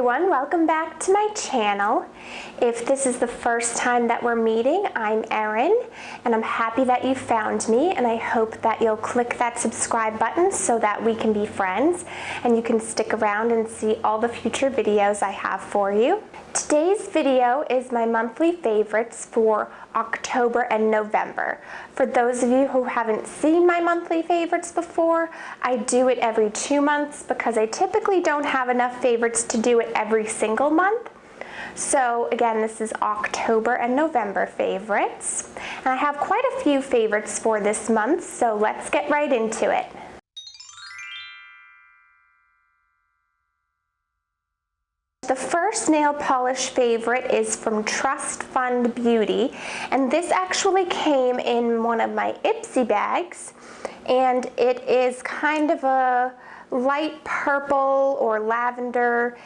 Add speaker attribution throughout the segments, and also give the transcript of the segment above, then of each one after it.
Speaker 1: everyone, welcome back to my channel. If this is the first time that we're meeting, I'm Erin and I'm happy that you found me, and I hope that you'll click that subscribe button so that we can be friends and you can stick around and see all the future videos I have for you. Today's video is my monthly favorites for October and November. For those of you who haven't seen my monthly favorites before, I do it every 2 months because I typically don't have enough favorites to do it every single month. So again, this is October and November favorites. And I have quite a few favorites for this month, so let's get right into it. The first nail polish favorite is from Trust Fund Beauty, and this actually came in one of my Ipsy bags, and it is kind of a light purple or lavender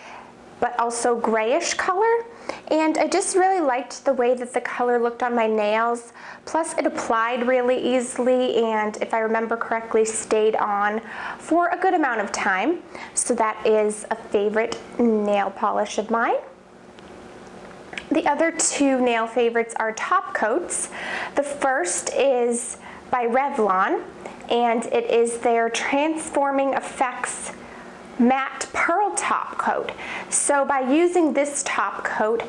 Speaker 1: but also grayish color, and I just really liked the way that the color looked on my nails. Plus it applied really easily, and if I remember correctly, stayed on for a good amount of time. So that is a favorite nail polish of mine. The other two nail favorites are top coats. The first is by Revlon, and it is their Transforming Effects Matte Pearl Top Coat. So by using this top coat,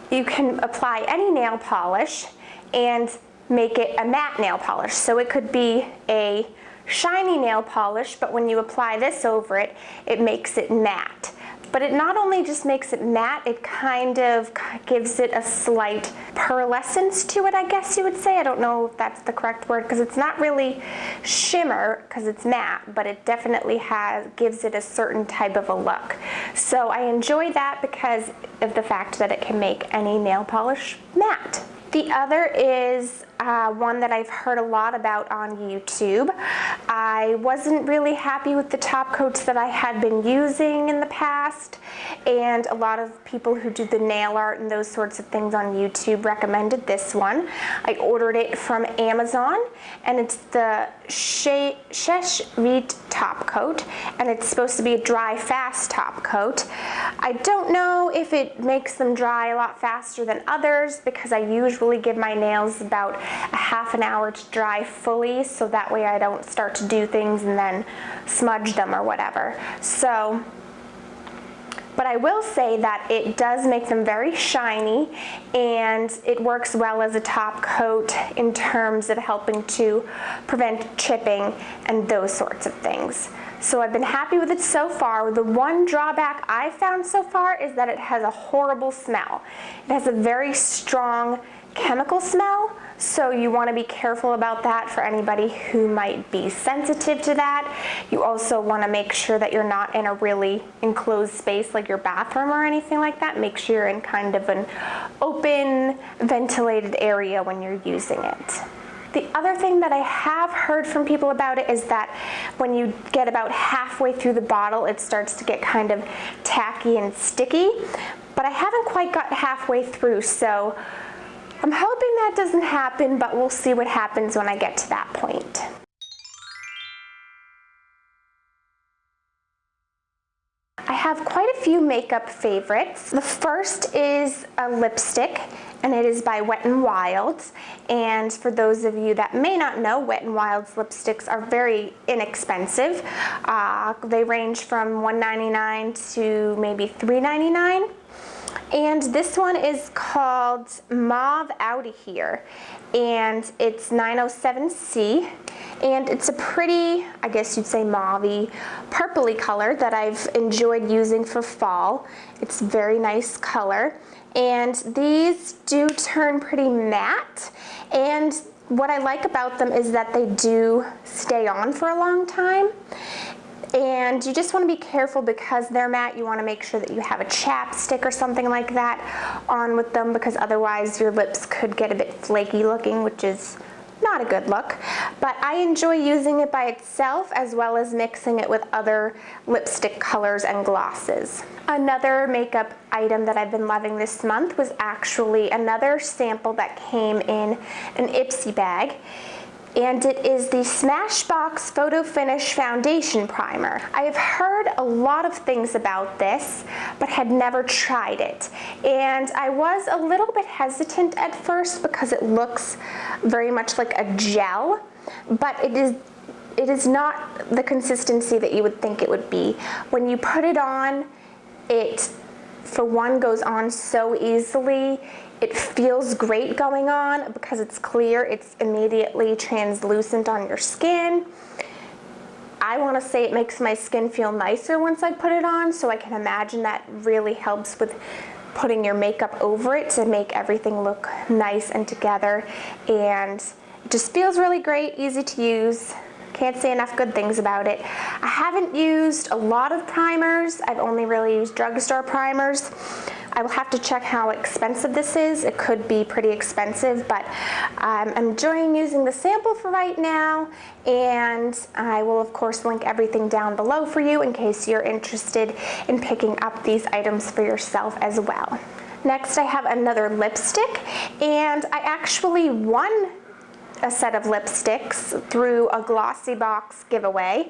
Speaker 1: you can apply any nail polish and make it a matte nail polish. So it could be a shiny nail polish, but when you apply this over it, it makes it matte. But it not only just makes it matte, it kind of gives it a slight pearlescence to it, I guess you would say. I don't know if that's the correct word, because it's not really shimmer because it's matte, but it definitely gives it a certain type of a look. So I enjoy that because of the fact that it can make any nail polish matte. The other is one that I've heard a lot about on YouTube. I wasn't really happy with the top coats that I had been using in the past, and a lot of people who do the nail art and those sorts of things on YouTube recommended this one. I ordered it from Amazon, and it's the Seche Vite top coat, and it's supposed to be a dry fast top coat. I don't know if it makes them dry a lot faster than others, because I usually give my nails about a half an hour to dry fully, so that way I don't start to do things and then smudge them or whatever. So, but I will say that it does make them very shiny, and it works well as a top coat in terms of helping to prevent chipping and those sorts of things. So I've been happy with it so far. The one drawback I found so far is that it has a horrible smell. It has a very strong chemical smell, so you want to be careful about that for anybody who might be sensitive to that. You also want to make sure that you're not in a really enclosed space like your bathroom or anything like that. Make sure you're in kind of an open, ventilated area when you're using it. The other thing that I have heard from people about it is that when you get about halfway through the bottle, it starts to get kind of tacky and sticky, but I haven't quite got halfway through, so I'm hoping that doesn't happen, but we'll see what happens when I get to that point. I have quite a few makeup favorites. The first is a lipstick, and it is by Wet n Wild. And for those of you that may not know, Wet n Wild's lipsticks are very inexpensive. They range from $1.99 to maybe $3.99. And this one is called Mauve Outta Here, and it's 907C, and it's a pretty, I guess you'd say mauve-y, purpley color that I've enjoyed using for fall. It's a very nice color, and these do turn pretty matte, and what I like about them is that they do stay on for a long time. And you just want to be careful because they're matte. You want to make sure that you have a chapstick or something like that on with them, because otherwise your lips could get a bit flaky looking, which is not a good look. But I enjoy using it by itself as well as mixing it with other lipstick colors and glosses. Another makeup item that I've been loving this month was actually another sample that came in an Ipsy bag. and it is the Smashbox Photo Finish Foundation Primer. I have heard a lot of things about this, but had never tried it. And I was a little bit hesitant at first because it looks very much like a gel, but it is not the consistency that you would think it would be. When you put it on, it, for one, goes on so easily. It feels great going on because it's clear. It's immediately translucent on your skin. I want to say it makes my skin feel nicer once I put it on, so I can imagine that really helps with putting your makeup over it to make everything look nice and together. And it just feels really great, easy to use. Can't say enough good things about it. I haven't used a lot of primers. I've only really used drugstore primers. I will have to check how expensive this is. It could be pretty expensive, but I'm enjoying using the sample for right now, and I will of course link everything down below for you in case you're interested in picking up these items for yourself as well. Next, I have another lipstick, and I actually won a set of lipsticks through a Glossy Box giveaway.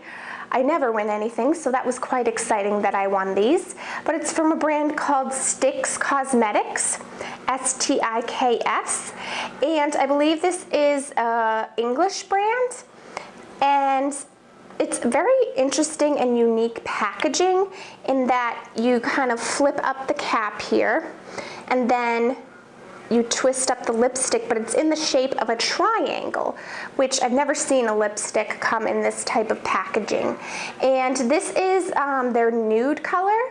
Speaker 1: I never win anything, so that was quite exciting that I won these. But it's from a brand called Stiks Cosmetics, S-T-I-K-S, and I believe this is an English brand, and it's very interesting and unique packaging in that you kind of flip up the cap here, and then you twist up the lipstick, but it's in the shape of a triangle, which I've never seen a lipstick come in this type of packaging. And this is their nude color,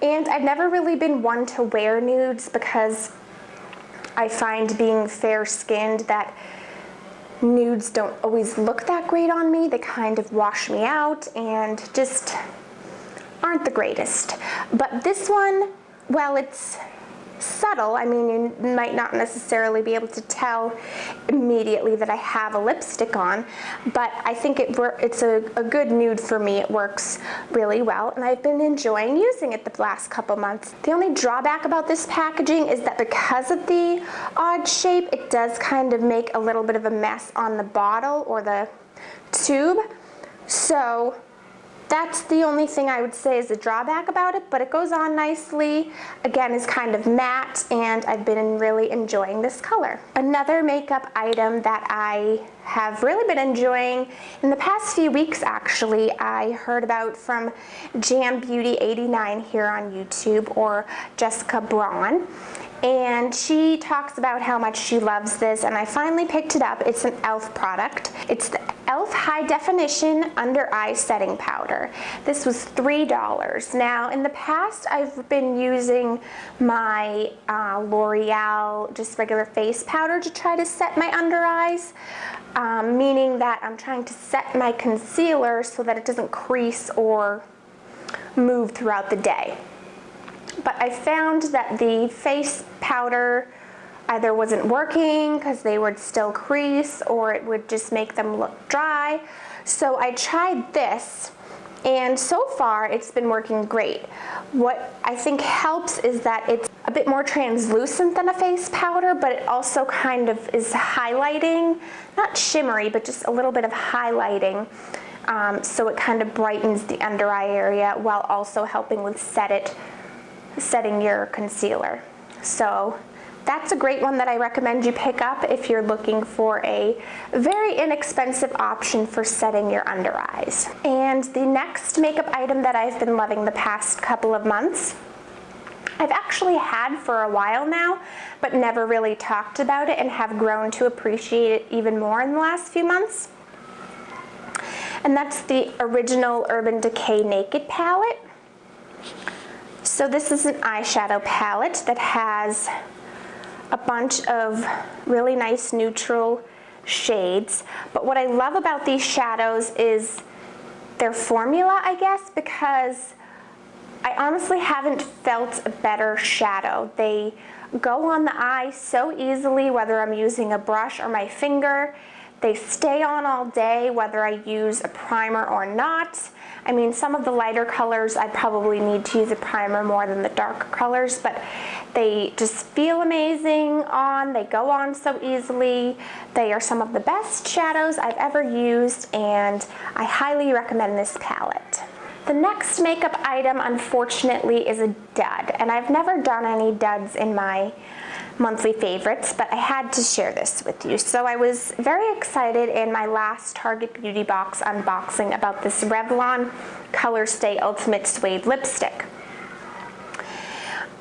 Speaker 1: and I've never really been one to wear nudes because I find, being fair-skinned, that nudes don't always look that great on me. They kind of wash me out and just aren't the greatest. But this one, well, it's subtle. I mean, you might not necessarily be able to tell immediately that I have a lipstick on, but I think it's a good nude for me. It works really well, and I've been enjoying using it the last couple months. The only drawback about this packaging is that because of the odd shape, it does kind of make a little bit of a mess on the bottle or the tube. So that's the only thing I would say is a drawback about it, but it goes on nicely. Again, it's kind of matte, and I've been really enjoying this color. Another makeup item that I have really been enjoying in the past few weeks, actually, I heard about from Jam Beauty 89 here on YouTube, or Jessica Braun. And she talks about how much she loves this, and I finally picked it up. It's an e.l.f. product. It's the e.l.f. High Definition Under Eye Setting Powder. This was $3. Now, in the past, I've been using my L'Oreal just regular face powder to try to set my under eyes, meaning that I'm trying to set my concealer so that it doesn't crease or move throughout the day. But I found that the face powder either wasn't working because they would still crease, or it would just make them look dry. So I tried this, and so far it's been working great. What I think helps is that it's a bit more translucent than a face powder, but it also kind of is highlighting, not shimmery, but just a little bit of highlighting. So it kind of brightens the under eye area while also helping with setting your concealer. So that's a great one that I recommend you pick up if you're looking for a very inexpensive option for setting your under eyes. And the next makeup item that I've been loving the past couple of months, I've actually had for a while now, but never really talked about it, and have grown to appreciate it even more in the last few months. And that's the original Urban Decay Naked palette. So this is an eyeshadow palette that has a bunch of really nice neutral shades. But what I love about these shadows is their formula, I guess, because I honestly haven't felt a better shadow. They go on the eye so easily, whether I'm using a brush or my finger. They stay on all day whether I use a primer or not. I mean, some of the lighter colors I probably need to use a primer more than the darker colors, but they just feel amazing on. They go on so easily. They are some of the best shadows I've ever used, and I highly recommend this palette. The next makeup item, unfortunately, is a dud, and I've never done any duds in my monthly favorites, but I had to share this with you. So I was very excited in my last Target Beauty Box unboxing about this Revlon Color Stay Ultimate Suede Lipstick.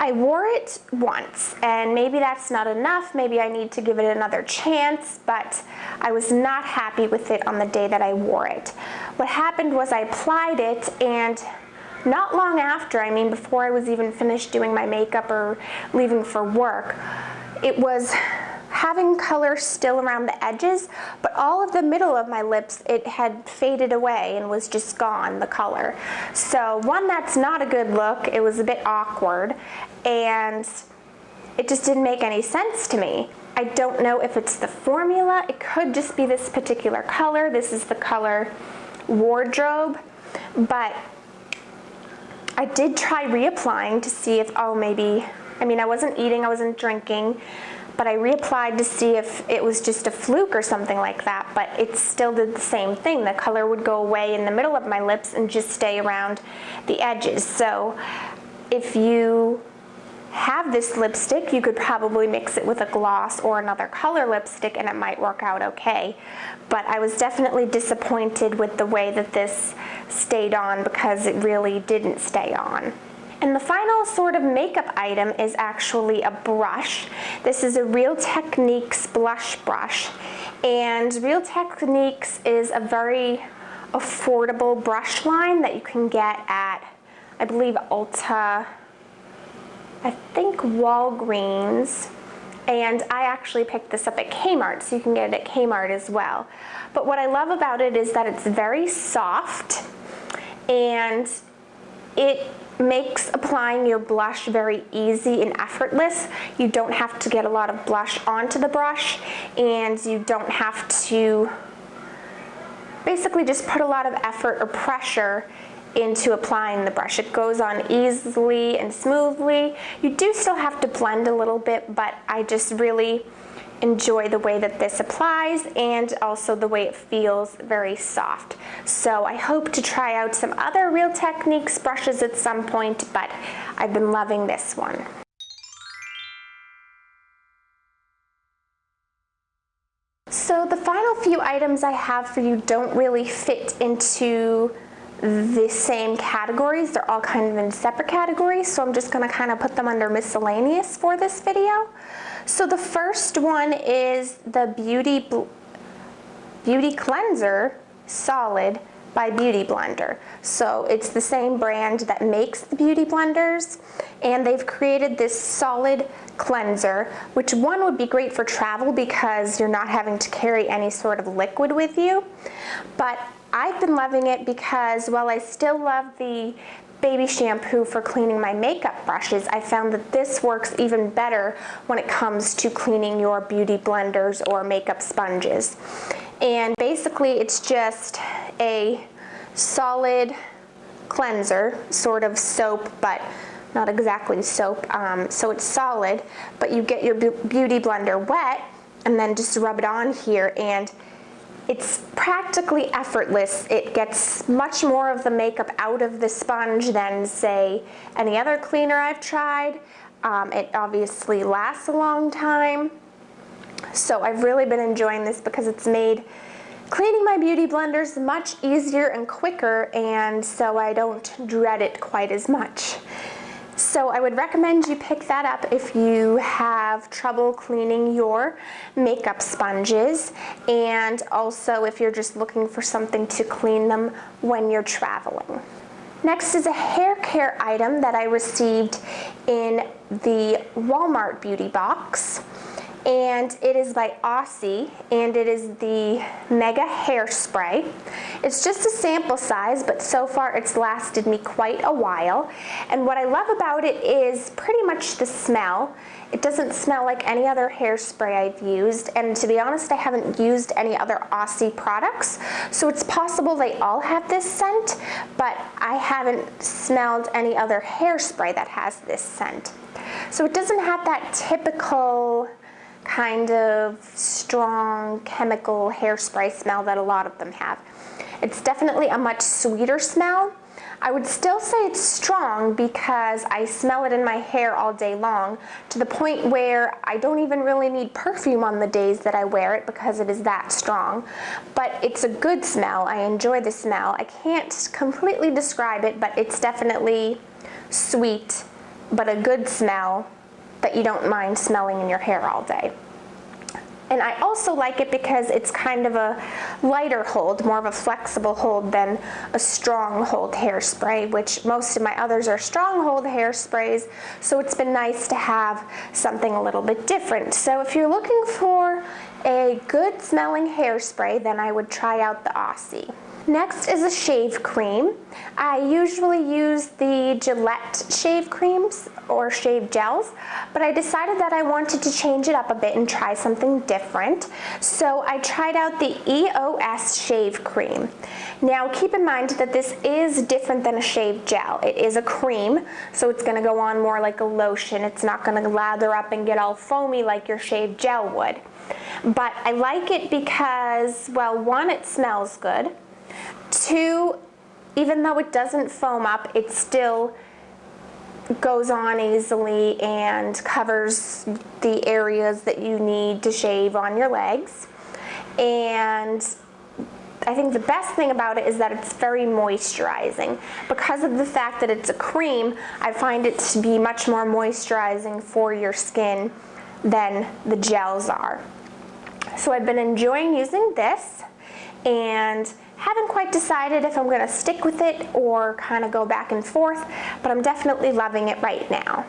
Speaker 1: I wore it once, and maybe that's not enough, maybe I need to give it another chance, but I was not happy with it on the day that I wore it. What happened was I applied it, and not long after, I mean before I was even finished doing my makeup or leaving for work, it was having color still around the edges, but all of the middle of my lips, it had faded away and was just gone, the color. So one, that's not a good look. It was a bit awkward, and it just didn't make any sense to me. I don't know if it's the formula. It could just be this particular color. This is the color Wardrobe, but I did try reapplying to see if, oh, maybe, I mean, I wasn't eating, I wasn't drinking, but I reapplied to see if it was just a fluke or something like that, but it still did the same thing. The color would go away in the middle of my lips and just stay around the edges. So if you have this lipstick, you could probably mix it with a gloss or another color lipstick and it might work out okay. But I was definitely disappointed with the way that this stayed on, because it really didn't stay on. And the final sort of makeup item is actually a brush. This is a Real Techniques blush brush, and Real Techniques is a very affordable brush line that you can get at, I believe, Ulta, I think Walgreens, and I actually picked this up at Kmart, so you can get it at Kmart as well. But what I love about it is that it's very soft, and it makes applying your blush very easy and effortless. You don't have to get a lot of blush onto the brush, and you don't have to basically just put a lot of effort or pressure into applying the brush. It goes on easily and smoothly. You do still have to blend a little bit, but I just really enjoy the way that this applies, and also the way it feels very soft. So I hope to try out some other Real Techniques brushes at some point, but I've been loving this one. So the final few items I have for you don't really fit into the same categories. They're all kind of in separate categories, so I'm just going to kind of put them under miscellaneous for this video. So the first one is the Beauty Cleanser Solid by Beauty Blender. So it's the same brand that makes the Beauty Blenders, and they've created this solid cleanser, which one would be great for travel because you're not having to carry any sort of liquid with you. But I've been loving it because while I still love the baby shampoo for cleaning my makeup brushes, I found that this works even better when it comes to cleaning your beauty blenders or makeup sponges. And basically it's just a solid cleanser, sort of soap, but not exactly soap, so it's solid, but you get your beauty blender wet and then just rub it on here, and it's practically effortless. It gets much more of the makeup out of the sponge than, say, any other cleaner I've tried. It obviously lasts a long time. So I've really been enjoying this because it's made cleaning my beauty blenders much easier and quicker, and so I don't dread it quite as much. So I would recommend you pick that up if you have trouble cleaning your makeup sponges, and also if you're just looking for something to clean them when you're traveling. Next is a hair care item that I received in the Walmart beauty box, and it is by Aussie, and it is the Mega Hairspray. It's just a sample size, but so far it's lasted me quite a while. And what I love about it is pretty much the smell. It doesn't smell like any other hairspray I've used, and to be honest, I haven't used any other Aussie products, so it's possible they all have this scent, but I haven't smelled any other hairspray that has this scent. So it doesn't have that typical kind of strong chemical hairspray smell that a lot of them have. It's definitely a much sweeter smell. I would still say it's strong because I smell it in my hair all day long, to the point where I don't even really need perfume on the days that I wear it because it is that strong. But it's a good smell. I enjoy the smell. I can't completely describe it, but it's definitely sweet, but a good smell that you don't mind smelling in your hair all day. And I also like it because it's kind of a lighter hold, more of a flexible hold than a strong hold hairspray, which most of my others are strong hold hairsprays, so it's been nice to have something a little bit different. So if you're looking for a good smelling hairspray, then I would try out the Aussie. Next is a shave cream. I usually use the Gillette shave creams or shave gels, but I decided that I wanted to change it up a bit and try something different. So I tried out the EOS Shave Cream. Now keep in mind that this is different than a shave gel. It is a cream, so it's gonna go on more like a lotion. It's not gonna lather up and get all foamy like your shave gel would. But I like it because, well, one, it smells good. Two, even though it doesn't foam up, it still goes on easily and covers the areas that you need to shave on your legs. And I think the best thing about it is that it's very moisturizing. Because of the fact that it's a cream, I find it to be much more moisturizing for your skin than the gels are. So I've been enjoying using this, and haven't quite decided if I'm going to stick with it or kind of go back and forth, but I'm definitely loving it right now.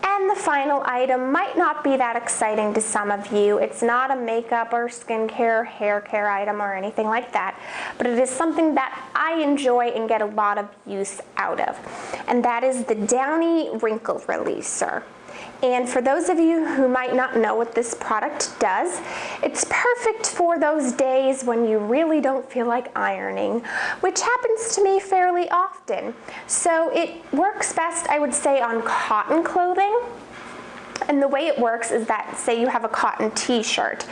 Speaker 1: And the final item might not be that exciting to some of you. It's not a makeup or skincare, hair care item or anything like that, but it is something that I enjoy and get a lot of use out of. And that is the Downy Wrinkle Releaser. And for those of you who might not know what this product does, it's perfect for those days when you really don't feel like ironing, which happens to me fairly often. So it works best, I would say, on cotton clothing. And the way it works is that, say you have a cotton t-shirt,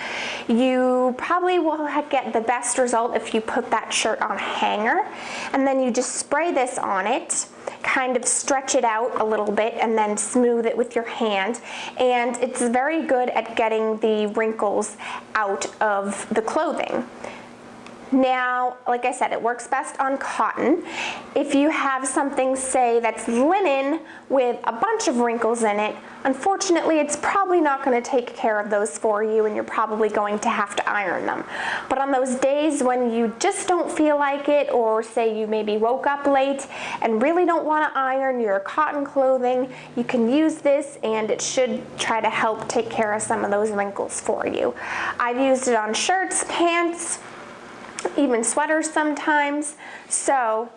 Speaker 1: you probably will get the best result if you put that shirt on a hanger, and then you just spray this on it, kind of stretch it out a little bit, and then smooth it with your hand. And it's very good at getting the wrinkles out of the clothing. Now, like I said, it works best on cotton. If you have something, say, that's linen with a bunch of wrinkles in it, unfortunately, it's probably not going to take care of those for you, and you're probably going to have to iron them. But on those days when you just don't feel like it, or say you maybe woke up late and really don't want to iron your cotton clothing, you can use this, and it should try to help take care of some of those wrinkles for you. I've used it on shirts, pants, even sweaters sometimes, so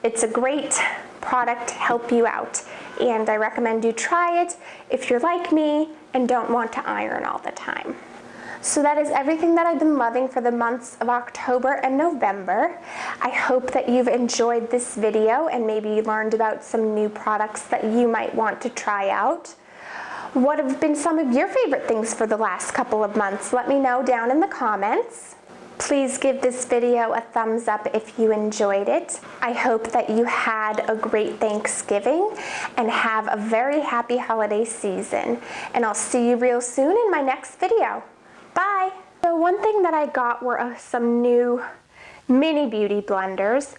Speaker 1: it's a great product to help you out, and I recommend you try it if you're like me and don't want to iron all the time. So that is everything that I've been loving for the months of October and November. I hope that you've enjoyed this video and maybe learned about some new products that you might want to try out. What have been some of your favorite things for the last couple of months? Let me know down in the comments. Please give this video a thumbs up if you enjoyed it. I hope that you had a great Thanksgiving and have a very happy holiday season. And I'll see you real soon in my next video. Bye! So one thing that I got were some new mini beauty blenders.